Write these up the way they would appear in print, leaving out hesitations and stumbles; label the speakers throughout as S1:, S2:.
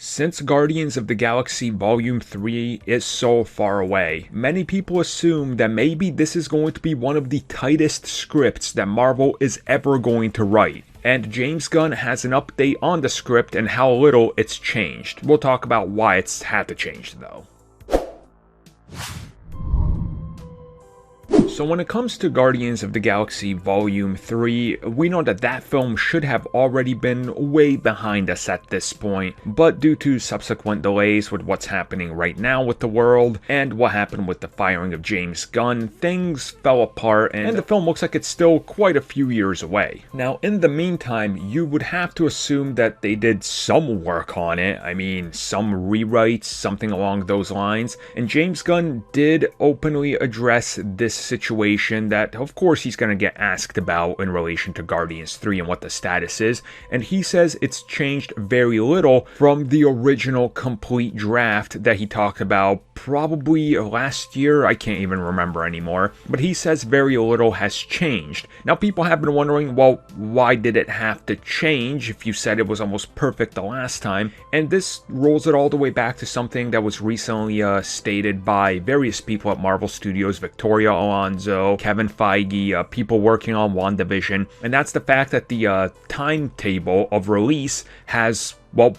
S1: Since Guardians of the Galaxy Volume 3 is so far away, many people assume that maybe this is going to be one of the tightest scripts that Marvel is ever going to write. And James Gunn has an update on the script and how little it's changed. We'll talk about why it's had to change though. So when it comes to Guardians of the Galaxy Volume 3, we know that that film should have already been way behind us at this point, but due to subsequent delays with what's happening right now with the world, and what happened with the firing of James Gunn, things fell apart, and the film looks like it's still quite a few years away. Now, in the meantime, you would have to assume that they did some work on it, I mean, some rewrites, something along those lines, and James Gunn did openly address this situation that of course he's going to get asked about in relation to Guardians 3 and what the status is, and he says it's changed very little from the original complete draft that he talked about probably last year. I can't even remember anymore, but he says very little has changed. Now people have been wondering, well, why did it have to change if you said it was almost perfect the last time? And this rolls it all the way back to something that was recently stated by various people at Marvel Studios, Victoria Alonso, Kevin Feige, people working on WandaVision, and that's the fact that the timetable of release has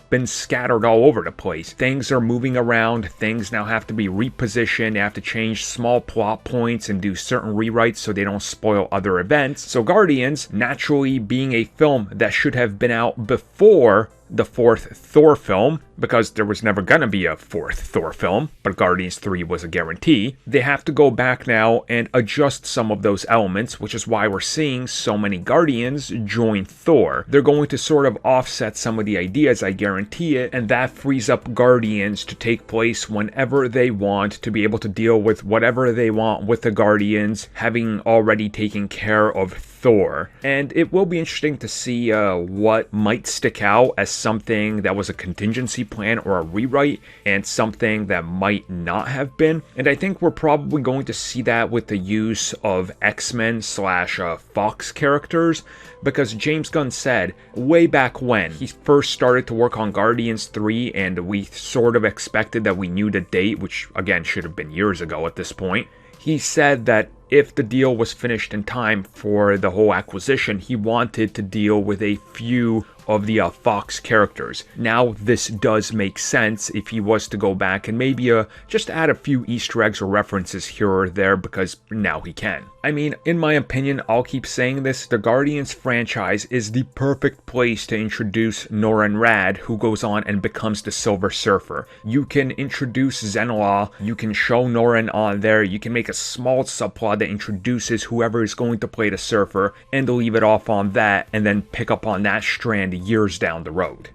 S1: been scattered all over the place. Things are moving around, things now have to be repositioned, they have to change small plot points and do certain rewrites so they don't spoil other events. So Guardians, naturally being a film that should have been out before the fourth Thor film, because there was never gonna be a fourth Thor film, but Guardians 3 was a guarantee, they have to go back now and adjust some of those elements, which is why we're seeing so many Guardians join Thor. They're going to sort of offset some of the ideas, I guarantee it, and that frees up Guardians to take place whenever they want, to be able to deal with whatever they want with the Guardians, having already taken care of Thor. And it will be interesting to see what might stick out as something that was a contingency plan or a rewrite, and something that might not have been. And I think we're probably going to see that with the use of X-Men / Fox characters, because James Gunn said way back when he first started to work on Guardians 3, and we sort of expected that we knew the date, which again should have been years ago at this point. He said that if the deal was finished in time for the whole acquisition, he wanted to deal with a few of the Fox characters. Now this does make sense if he was to go back and maybe just add a few Easter eggs or references here or there, because now he can. I mean, in my opinion, I'll keep saying this, the Guardians franchise is the perfect place to introduce Norrin Radd, who goes on and becomes the Silver Surfer. You can introduce Zenla, you can show Norrin on there, you can make a small subplot that introduces whoever is going to play the Surfer, and leave it off on that, and then pick up on that strand years down the road.